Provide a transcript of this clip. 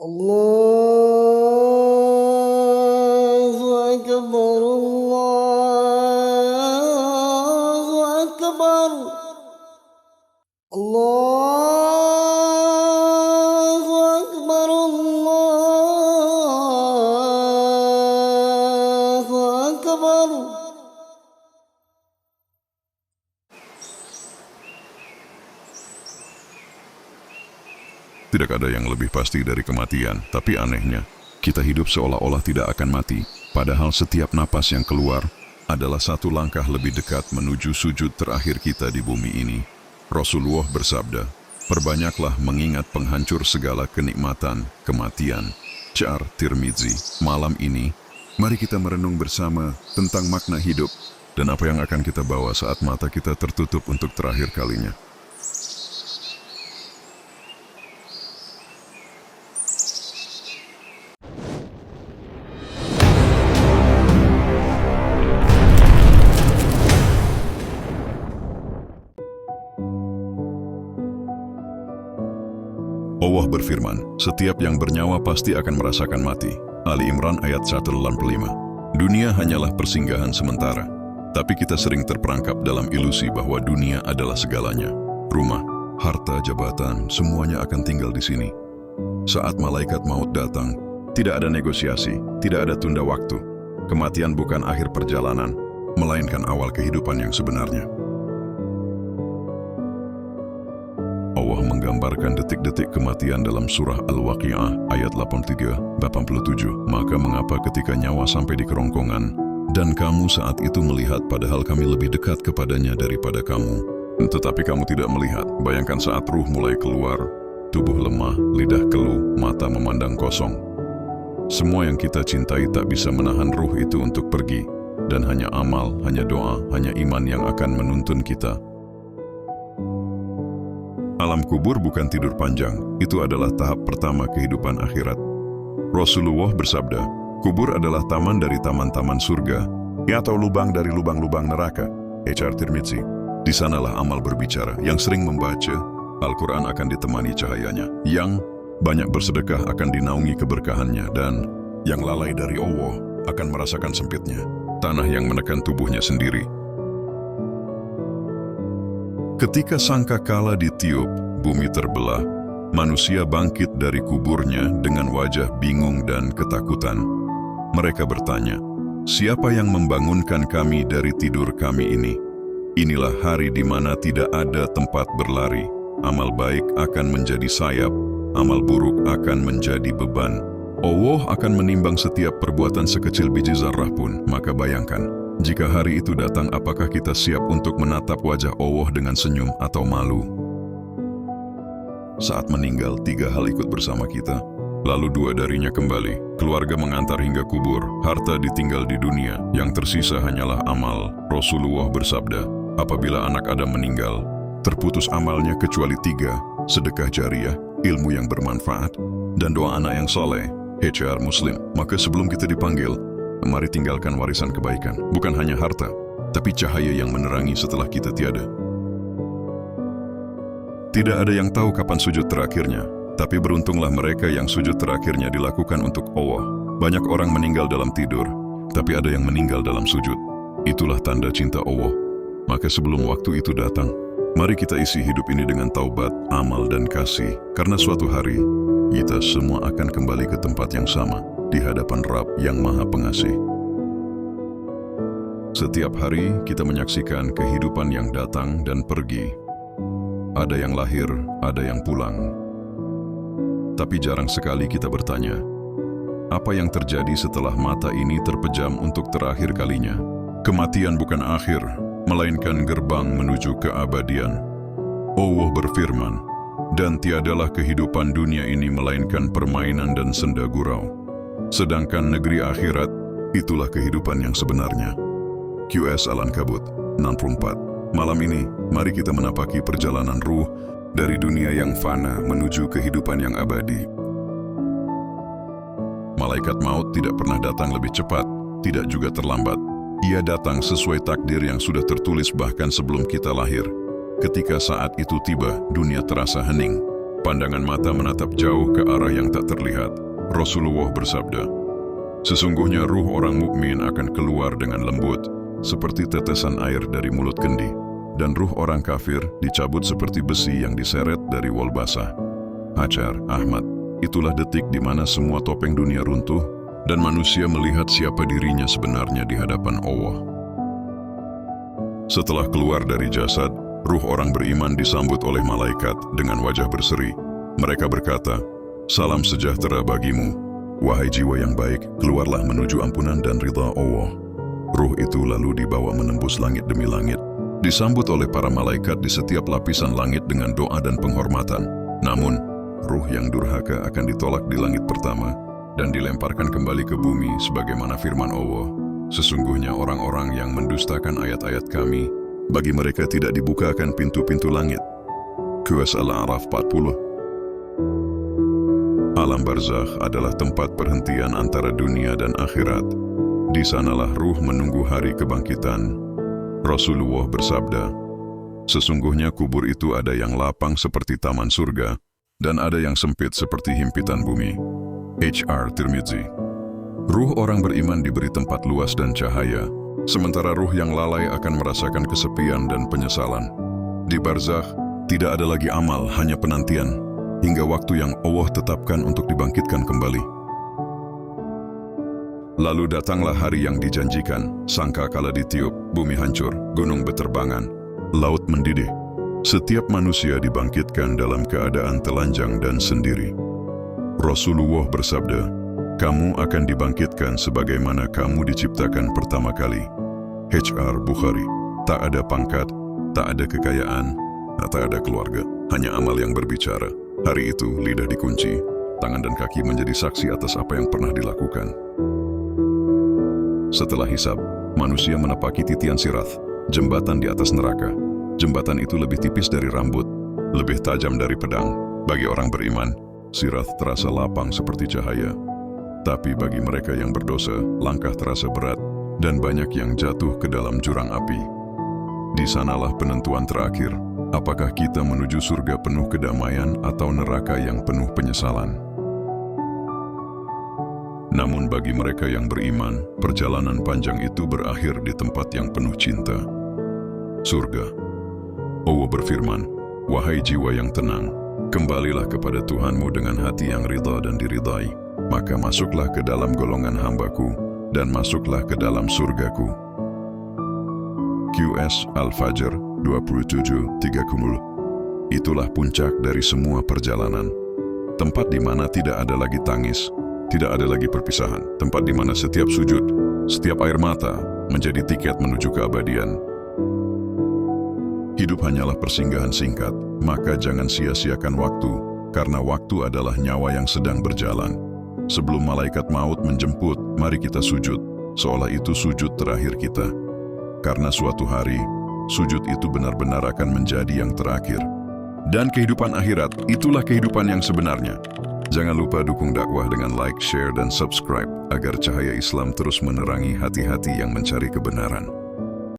Allahu Akbar, Allahu Akbar, Allahu Akbar, Allahu Akbar. Tidak ada yang lebih pasti dari kematian, tapi anehnya, kita hidup seolah-olah tidak akan mati, padahal setiap napas yang keluar adalah satu langkah lebih dekat menuju sujud terakhir kita di bumi ini. Rasulullah bersabda, "Perbanyaklah mengingat penghancur segala kenikmatan, kematian." Syair Tirmizi. Malam ini, mari kita merenung bersama tentang makna hidup dan apa yang akan kita bawa saat mata kita tertutup untuk terakhir kalinya. Allah berfirman, setiap yang bernyawa pasti akan merasakan mati. Ali Imran ayat 185. Dunia hanyalah persinggahan sementara, tapi kita sering terperangkap dalam ilusi bahwa dunia adalah segalanya. Rumah, harta, jabatan, semuanya akan tinggal di sini. Saat malaikat maut datang, tidak ada negosiasi, tidak ada tunda waktu. Kematian bukan akhir perjalanan, melainkan awal kehidupan yang sebenarnya. Allah menggambarkan detik-detik kematian dalam surah Al-Waqi'ah ayat 83-87. Maka mengapa ketika nyawa sampai di kerongkongan dan kamu saat itu melihat padahal kami lebih dekat kepadanya daripada kamu, tetapi kamu tidak melihat. Bayangkan saat ruh mulai keluar, tubuh lemah, lidah keluh, mata memandang kosong. Semua yang kita cintai tak bisa menahan ruh itu untuk pergi, dan hanya amal, hanya doa, hanya iman yang akan menuntun kita. Alam kubur bukan tidur panjang, itu adalah tahap pertama kehidupan akhirat. Rasulullah bersabda, kubur adalah taman dari taman-taman surga, atau lubang dari lubang-lubang neraka. Syair Tirmizi. Di sanalah amal berbicara. Yang sering membaca Al-Quran akan ditemani cahayanya, yang banyak bersedekah akan dinaungi keberkahannya, dan yang lalai dari Allah akan merasakan sempitnya tanah yang menekan tubuhnya sendiri. Ketika sangkakala ditiup, bumi terbelah, manusia bangkit dari kuburnya dengan wajah bingung dan ketakutan. Mereka bertanya, siapa yang membangunkan kami dari tidur kami ini? Inilah hari di mana tidak ada tempat berlari. Amal baik akan menjadi sayap, amal buruk akan menjadi beban. Allah akan menimbang setiap perbuatan sekecil biji zarrah pun. Maka bayangkan, jika hari itu datang, apakah kita siap untuk menatap wajah Allah dengan senyum atau malu? Saat meninggal, 3 hal ikut bersama kita, lalu 2 darinya kembali. Keluarga mengantar hingga kubur, harta ditinggal di dunia, yang tersisa hanyalah amal. Rasulullah bersabda, apabila anak Adam meninggal, terputus amalnya kecuali 3, sedekah jariah, ilmu yang bermanfaat, dan doa anak yang soleh. Syair Muslim. Maka sebelum kita dipanggil, mari tinggalkan warisan kebaikan, bukan hanya harta, tapi cahaya yang menerangi setelah kita tiada. Tidak ada yang tahu kapan sujud terakhirnya, tapi beruntunglah mereka yang sujud terakhirnya dilakukan untuk Allah. Banyak orang meninggal dalam tidur, tapi ada yang meninggal dalam sujud. Itulah tanda cinta Allah. Maka sebelum waktu itu datang, mari kita isi hidup ini dengan taubat, amal, dan kasih, karena suatu hari kita semua akan kembali ke tempat yang sama, di hadapan Rabb yang Maha Pengasih. Setiap hari kita menyaksikan kehidupan yang datang dan pergi. Ada yang lahir, ada yang pulang. Tapi jarang sekali kita bertanya, apa yang terjadi setelah mata ini terpejam untuk terakhir kalinya? Kematian bukan akhir, melainkan gerbang menuju keabadian. Allah berfirman, dan tiadalah kehidupan dunia ini melainkan permainan dan senda gurau. Sedangkan negeri akhirat, itulah kehidupan yang sebenarnya. QS Al-Ankabut 64. Malam ini, mari kita menapaki perjalanan ruh dari dunia yang fana menuju kehidupan yang abadi. Malaikat maut tidak pernah datang lebih cepat, tidak juga terlambat. Ia datang sesuai takdir yang sudah tertulis bahkan sebelum kita lahir. Ketika saat itu tiba, dunia terasa hening. Pandangan mata menatap jauh ke arah yang tak terlihat. Rasulullah bersabda, "Sesungguhnya ruh orang mukmin akan keluar dengan lembut, seperti tetesan air dari mulut kendi, dan ruh orang kafir dicabut seperti besi yang diseret dari wol basah." Hajar Ahmad. Itulah detik di mana semua topeng dunia runtuh dan manusia melihat siapa dirinya sebenarnya di hadapan Allah. Setelah keluar dari jasad, ruh orang beriman disambut oleh malaikat dengan wajah berseri. Mereka berkata, "Salam sejahtera bagimu. Wahai jiwa yang baik, keluarlah menuju ampunan dan ridha Allah." Ruh itu lalu dibawa menembus langit demi langit, disambut oleh para malaikat di setiap lapisan langit dengan doa dan penghormatan. Namun, ruh yang durhaka akan ditolak di langit pertama dan dilemparkan kembali ke bumi sebagaimana firman Allah, "Sesungguhnya orang-orang yang mendustakan ayat-ayat kami, bagi mereka tidak dibukakan pintu-pintu langit." QS Al-A'raf 40. Alam barzakh adalah tempat perhentian antara dunia dan akhirat. Di sanalah ruh menunggu hari kebangkitan. Rasulullah bersabda, "Sesungguhnya kubur itu ada yang lapang seperti taman surga, dan ada yang sempit seperti himpitan bumi." H.R. Tirmidzi. Ruh orang beriman diberi tempat luas dan cahaya, sementara ruh yang lalai akan merasakan kesepian dan penyesalan. Di barzakh, tidak ada lagi amal, hanya penantian, hingga waktu yang Allah tetapkan untuk dibangkitkan kembali. Lalu datanglah hari yang dijanjikan, sangka kala ditiup, bumi hancur, gunung beterbangan, laut mendidih. Setiap manusia dibangkitkan dalam keadaan telanjang dan sendiri. Rasulullah bersabda, "Kamu akan dibangkitkan sebagaimana kamu diciptakan pertama kali." H.R. Bukhari. Tak ada pangkat, tak ada kekayaan, tak ada keluarga, hanya amal yang berbicara. Hari itu lidah dikunci, tangan dan kaki menjadi saksi atas apa yang pernah dilakukan. Setelah hisab, manusia menapaki titian Sirath, jembatan di atas neraka. Jembatan itu lebih tipis dari rambut, lebih tajam dari pedang. Bagi orang beriman, Sirath terasa lapang seperti cahaya. Tapi bagi mereka yang berdosa, langkah terasa berat dan banyak yang jatuh ke dalam jurang api. Di sanalah penentuan terakhir, apakah kita menuju surga penuh kedamaian atau neraka yang penuh penyesalan. Namun bagi mereka yang beriman, perjalanan panjang itu berakhir di tempat yang penuh cinta, surga. Allah berfirman, "Wahai jiwa yang tenang, kembalilah kepada Tuhanmu dengan hati yang ridha dan diridai, maka masuklah ke dalam golongan hambaku dan masuklah ke dalam surgaku." QS Al-Fajr 27:30. Itulah puncak dari semua perjalanan. Tempat di mana tidak ada lagi tangis, tidak ada lagi perpisahan. Tempat di mana setiap sujud, setiap air mata menjadi tiket menuju keabadian. Hidup hanyalah persinggahan singkat, maka jangan sia-siakan waktu, karena waktu adalah nyawa yang sedang berjalan. Sebelum malaikat maut menjemput, mari kita sujud, seolah itu sujud terakhir kita. Karena suatu hari, sujud itu benar-benar akan menjadi yang terakhir. Dan kehidupan akhirat, itulah kehidupan yang sebenarnya. Jangan lupa dukung dakwah dengan like, share, dan subscribe, agar cahaya Islam terus menerangi hati-hati yang mencari kebenaran.